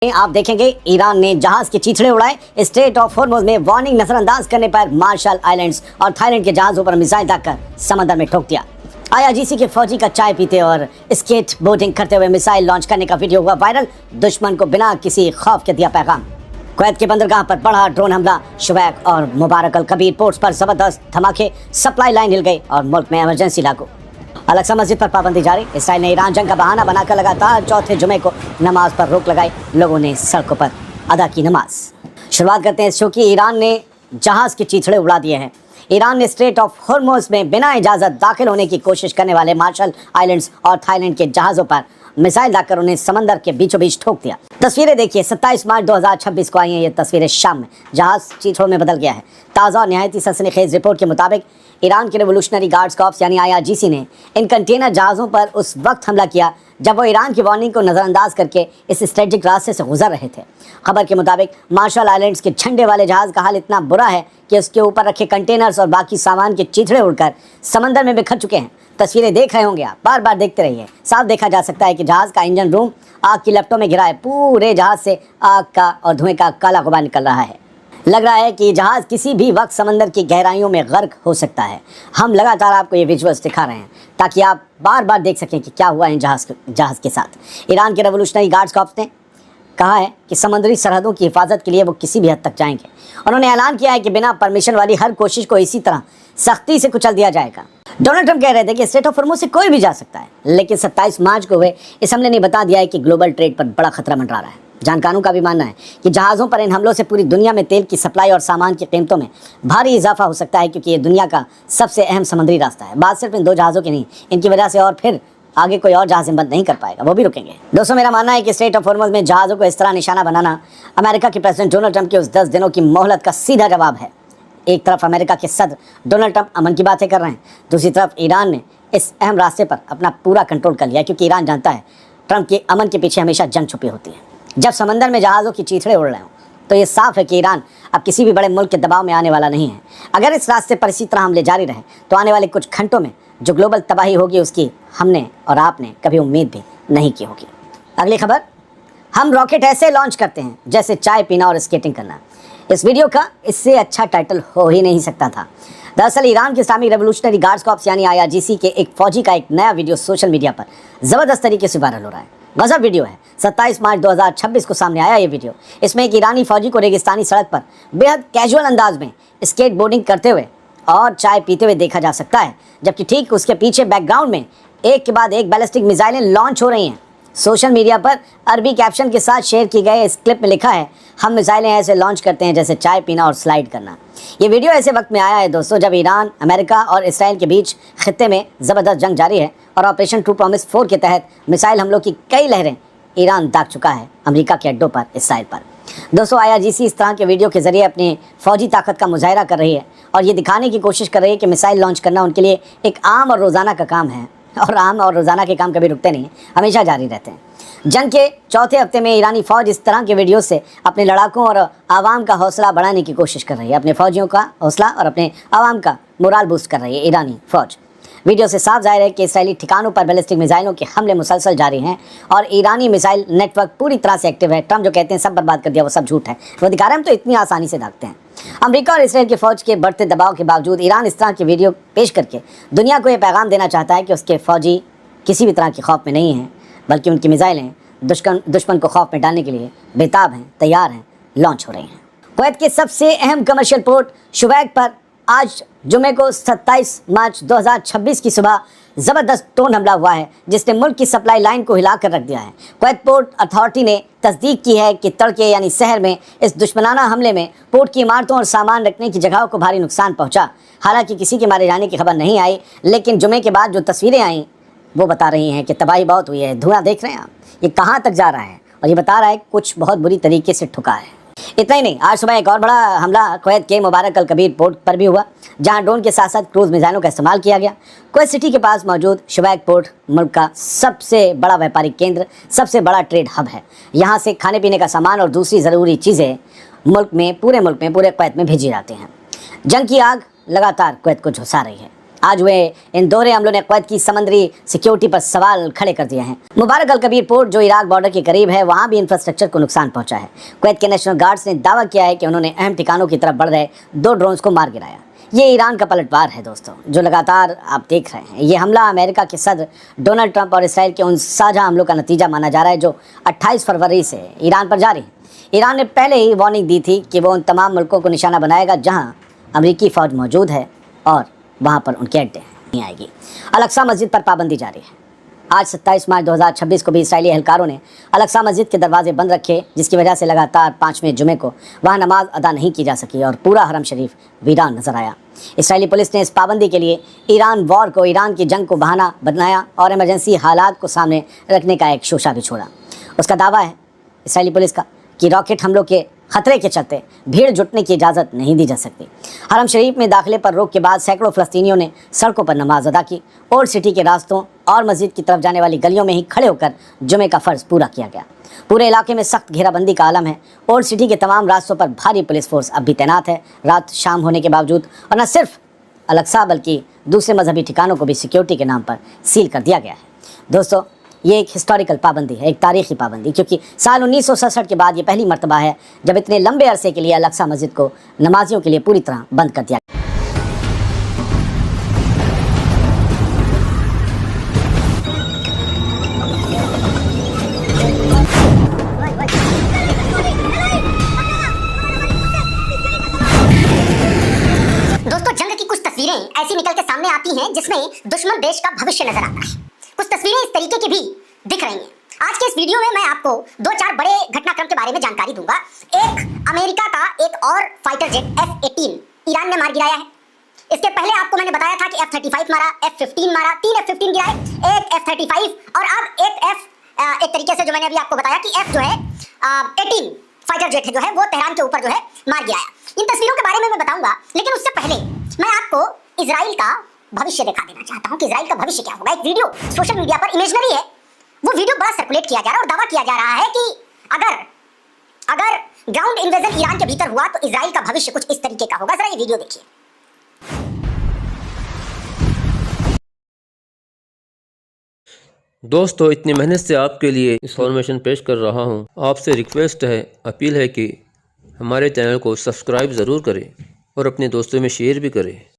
आप देखेंगे ईरान ने जहाज के चीथड़े उड़ाए। स्ट्रेट ऑफ हॉर्मुज़ में वार्निंग नजरअंदाज करने पर मार्शल आइलैंड्स और थाईलैंड के जहाजों पर मिसाइल दागकर समंदर में ठोक दिया। आईआरजीसी के फौजी का चाय पीते और स्केट बोर्डिंग करते हुए मिसाइल लॉन्च करने का वीडियो हुआ वायरल। दुश्मन को बिना किसी खौफ के दिया पैगाम। कुवैत के बंदरगाह पर बढ़ा ड्रोन हमला। शुवैक और मुबारक अल कबीर पोर्ट्स पर जबरदस्त धमाके। सप्लाई लाइन हिल गई और मुल्क में इमरजेंसी लागू। अल-अक्सा मस्जिद पर पाबंदी जारी। इसराइल ने ईरान जंग का बहाना बनाकर लगातार चौथे जुमे को नमाज पर रोक लगाई। लोगों ने सड़कों पर अदा की नमाज। शुरुआत करते हैं इस शो की। ईरान ने जहाज के चीथड़े उड़ा दिए हैं। ईरान ने स्ट्रेट ऑफ हॉर्मुज़ में बिना इजाज़त दाखिल होने की कोशिश करने वाले मार्शल आइलैंड्स और थाईलैंड के जहाज़ों पर मिसाइल दागकर उन्हें समंदर के बीचों बीच ठोक दिया। तस्वीरें देखिए। 27 मार्च 2026 को आई हैं ये तस्वीरें शाम में। जहाज चीथड़ों में बदल गया है। ताज़ा और नहायत ही सनसनीखेज रिपोर्ट के मुताबिक ईरान के रिवोल्यूशनरी गार्ड्स कॉर्प्स यानी आईआरजीसी ने इन कंटेनर जहाज़ों पर उस वक्त हमला किया जब वो ईरान की वार्निंग को नज़रअंदाज करके इस स्ट्रेटेजिक रास्ते से गुजर रहे थे। खबर के मुताबिक मार्शल आइलैंड्स के झंडे वाले जहाज़ का हाल इतना बुरा है कि उसके ऊपर रखे कंटेनर्स और बाकी सामान के चीथड़े उड़कर समंदर में बिखर चुके हैं। तस्वीरें देख रहे होंगे आप, बार बार देखते रहिए। साफ देखा जा सकता है कि जहाज़ का इंजन रूम आग की लपटों में घिरा है। पूरे जहाज़ से आग का और धुएं का काला गुबार निकल रहा है। लग रहा है कि जहाज़ किसी भी वक्त समंदर की गहराइयों में गर्क हो सकता है। हम लगातार आपको ये विजुअल्स दिखा रहे हैं ताकि आप बार बार देख सकें कि क्या हुआ है जहाज़ के साथ। ईरान के रेवोल्यूशनरी गार्ड्स कॉर्प्स ने कहा है कि समुद्री सरहदों की हिफाजत के लिए वो किसी भी हद तक जाएंगे। उन्होंने ऐलान किया है कि बिना परमिशन वाली हर कोशिश को इसी तरह सख्ती से कुचल दिया जाएगा। डोनाल्ड ट्रंप कह रहे थे कि स्ट्रेट ऑफ हॉर्मुज़ से कोई भी जा सकता है, लेकिन 27 मार्च को हुए इस हमले ने बता दिया है कि ग्लोबल ट्रेड पर बड़ा खतरा मंडरा रहा है। जानकारों का भी मानना है कि जहाज़ों पर इन हमलों से पूरी दुनिया में तेल की सप्लाई और सामान की कीमतों में भारी इजाफा हो सकता है, क्योंकि ये दुनिया का सबसे अहम समुद्री रास्ता है। बात सिर्फ इन दो जहाज़ों की नहीं, इनकी वजह से और फिर आगे कोई और जहाज़ बंद नहीं कर पाएगा, वो भी रुकेंगे। दोस्तों, मेरा मानना है कि स्ट्रेट ऑफ हॉर्मुज़ में जहाज़ों को इस तरह निशाना बनाना अमेरिका के प्रेसिडेंट डोनाल्ड ट्रंप के उस 10 दिनों की मोहलत का सीधा जवाब है। एक तरफ अमेरिका के सदर डोनाल्ड ट्रंप अमन की बातें कर रहे हैं, दूसरी तरफ ईरान ने इस अहम रास्ते पर अपना पूरा कंट्रोल कर लिया, क्योंकि ईरान जानता है ट्रंप के अमन के पीछे हमेशा जंग छुपी होती है। जब समंदर में जहाज़ों की चीथड़े उड़ रहे हों तो ये साफ है कि ईरान अब किसी भी बड़े मुल्क के दबाव में आने वाला नहीं है। अगर इस रास्ते पर इसी तरह हमले जारी रहे तो आने वाले कुछ घंटों में जो ग्लोबल तबाही होगी उसकी हमने और आपने कभी उम्मीद भी नहीं की होगी। अगली खबर, हम रॉकेट ऐसे लॉन्च करते हैं जैसे चाय पीना और स्केटिंग करना। इस वीडियो का इससे अच्छा टाइटल हो ही नहीं सकता था। दरअसल ईरान के इस्लामिक रेवोल्यूशनरी गार्ड्स कॉर्प्स यानी आईआरजीसी के एक फौजी का एक नया वीडियो सोशल मीडिया पर ज़बरदस्त तरीके से वायरल हो रहा है। गजब वीडियो है। 27 मार्च 2026 को सामने आया ये वीडियो। इसमें एक ईरानी फौजी को रेगिस्तानी सड़क पर बेहद कैजुअल अंदाज में स्केट बोर्डिंग करते हुए और चाय पीते हुए देखा जा सकता है, जबकि ठीक उसके पीछे बैकग्राउंड में एक के बाद एक बैलिस्टिक मिसाइलें लॉन्च हो रही हैं। सोशल मीडिया पर अरबी कैप्शन के साथ शेयर किए गए इस क्लिप में लिखा है, हम मिसाइलें ऐसे लॉन्च करते हैं जैसे चाय पीना और स्लाइड करना। ये वीडियो ऐसे वक्त में आया है दोस्तों जब ईरान, अमेरिका और इसराइल के बीच खित्ते में ज़बरदस्त जंग जारी है और ऑपरेशन ट्रू प्रॉमिस 4 के तहत मिसाइल हमलों की कई लहरें ईरान दाग चुका है अमेरिका के अड्डों पर, इसराइल पर। दोस्तों, आईआरजीसी इस तरह के वीडियो के जरिए अपनी फौजी ताकत का मुजाहिरा कर रही है और ये दिखाने की कोशिश कर रही है कि मिसाइल लॉन्च करना उनके लिए एक आम और रोज़ाना का काम है। और आम और रोज़ाना के काम कभी रुकते नहीं हैं, हमेशा जारी रहते हैं। जंग के चौथे हफ्ते में ईरानी फ़ौज इस तरह के वीडियो से अपने लड़ाकों और आवाम का हौसला बढ़ाने की कोशिश कर रही है। अपने फ़ौजियों का हौसला और अपने आवाम का मोराल बूस्ट कर रही है ईरानी फ़ौज। वीडियो से साफ जाहिर है कि इसराइली ठिकानों पर बैलिस्टिक मिसाइलों के हमले मुसलसल जारी हैं और ईरानी मिसाइल नेटवर्क पूरी तरह से एक्टिव है। ट्रंप जो कहते हैं सब बर्बाद कर दिया, वो सब झूठ है। वो दिखा रहे हैं, हम तो इतनी आसानी से दागते हैं। अमेरिका और इसराइल की फ़ौज के बढ़ते दबाव के बावजूद ईरान इस तरह की वीडियो पेश करके दुनिया को ये पैगाम देना चाहता है कि उसके फ़ौजी किसी भी तरह के खौफ में नहीं हैं, बल्कि उनकी मिसाइलें दुश्मन को खौफ में डालने के लिए बेताब हैं, तैयार हैं, लॉन्च हो रही हैं। कुवैत के सबसे अहम कमर्शियल पोर्ट शुवैक पर आज जुमे को 27 मार्च 2026 की सुबह ज़बरदस्त ड्रोन हमला हुआ है, जिसने मुल्क की सप्लाई लाइन को हिला कर रख दिया है। कुवैत पोर्ट अथॉरिटी ने तस्दीक की है कि तड़के यानी शहर में इस दुश्मनाना हमले में पोर्ट की इमारतों और सामान रखने की जगहों को भारी नुकसान पहुंचा। हालांकि किसी के मारे जाने की खबर नहीं आई, लेकिन जुमे के बाद जो तस्वीरें आई वो बता रही हैं कि तबाही बहुत हुई है। धुआं देख रहे हैं आप, ये कहाँ तक जा रहा है और ये बता रहा है कुछ बहुत बुरी तरीके से ठुका है। इतना ही नहीं, आज सुबह एक और बड़ा हमला कुवैत के मुबारक अल कबीर पोर्ट पर भी हुआ, जहां ड्रोन के साथ साथ क्रूज मिसाइलों का इस्तेमाल किया गया। कुवैत सिटी के पास मौजूद शुवैक पोर्ट मुल्क का सबसे बड़ा व्यापारिक केंद्र, सबसे बड़ा ट्रेड हब है। यहाँ से खाने पीने का सामान और दूसरी ज़रूरी चीज़ें पूरे कुवैत में भेजी जाती हैं। जंग की आग लगातार कुवैत को झुलसा रही है। आज हुए इन दोहरे हमलों ने कुवैत की समंदरी सिक्योरिटी पर सवाल खड़े कर दिए हैं। मुबारक अल कबीर पोर्ट जो इराक बॉर्डर के करीब है, वहां भी इंफ्रास्ट्रक्चर को नुकसान पहुंचा है। कुवैत के नेशनल गार्ड्स ने दावा किया है कि उन्होंने अहम ठिकानों की तरफ बढ़ रहे 2 ड्रोन्स को मार गिराया। ये ईरान का पलटवार है दोस्तों, जो लगातार आप देख रहे हैं। ये हमला अमेरिका के सदर डोनाल्ड ट्रंप और इसराइल के उन साझा हमलों का नतीजा माना जा रहा है जो 28 फरवरी से ईरान पर जारी है। ईरान ने पहले ही वार्निंग दी थी कि वो उन तमाम मुल्कों को निशाना बनाएगा जहां अमेरिकी फ़ौज मौजूद है और वहां पर उनके अड्डे नहीं आएगी। अल-अक्सा मस्जिद पर पाबंदी जारी है। आज 27 मार्च 2026 को भी इसराइली एहलकारों ने अल-अक्सा मस्जिद के दरवाजे बंद रखे, जिसकी वजह से लगातार 5वें जुमे को वहां नमाज अदा नहीं की जा सकी और पूरा हरम शरीफ वीरान नजर आया। इसराइली पुलिस ने इस पाबंदी के लिए ईरान वॉर को, ईरान की जंग को बहाना बनाया और इमरजेंसी हालात को सामने रखने का एक शोशा भी छोड़ा। उसका दावा है इसराइली पुलिस का कि रॉकेट हमलों के खतरे के चलते भीड़ जुटने की इजाज़त नहीं दी जा सकती। हरम शरीफ में दाखिले पर रोक के बाद सैकड़ों फ़लस्तीनियों ने सड़कों पर नमाज अदा की। ओल्ड सिटी के रास्तों और मस्जिद की तरफ जाने वाली गलियों में ही खड़े होकर जुमे का फ़र्ज़ पूरा किया गया। पूरे इलाके में सख्त घेराबंदी का आलम है। ओल्ड सिटी के तमाम रास्तों पर भारी पुलिस फोर्स अब भी तैनात है। रात शाम होने के बावजूद और न सिर्फ अल-अक्सा बल्कि दूसरे मजहबी ठिकानों को भी सिक्योरिटी के नाम पर सील कर दिया गया है। दोस्तों, ये एक हिस्टोरिकल पाबंदी है, एक तारीखी पाबंदी, क्योंकि साल 1967 के बाद ये पहली मर्तबा है जब इतने लंबे अरसे के लिए अल-अक्सा मस्जिद को नमाजियों के लिए पूरी तरह बंद कर दिया। दोस्तों, जंग की कुछ तस्वीरें ऐसी निकल के सामने आती हैं जिसमें दुश्मन देश का भविष्य नजर आता है। कुछ तस्वीरें इस तरीके की भी दिख रही हैं। आज के इस वीडियो में मैं आपको 2-4 बड़े घटनाक्रम के बारे में जानकारी दूंगा। एक, अमेरिका का एक और फाइटर जेट F-18 ईरान ने मार गिराया है। इसके पहले आपको मैंने बताया था कि F-35 मारा, F-15 मारा, 3 F-15 गिराए, एक F-35 और अब एक तरीके से जो मैंने अभी आपको बताया कि F जो है 18 फाइटर जेट जो है वो तेहरान के ऊपर जो है मार गिराया। इन तस्वीरों के बारे में मैं बताऊंगा, लेकिन उससे पहले मैं आपको इजराइल का भविष्य दिखा देना चाहता हूं कि इजराइल का भविष्य क्या होगा। एक वीडियो सोशल मीडिया पर इमेजिनरी है, वो वीडियो बड़ा सर्कुलेट किया जा रहा है और दावा किया जा रहा है कि अगर ग्राउंड इन्वेजन ईरान के भीतर हुआ तो इजराइल का भविष्य कुछ इस तरीके का होगा। जरा ये वीडियो देखिए। दोस्तों, इतनी मेहनत से आपके लिए इंफॉर्मेशन पेश कर रहा हूं। आपसे रिक्वेस्ट है, अपील है कि हमारे चैनल को सब्सक्राइब ज़रूर करें और अपने दोस्तों में शेयर भी करें।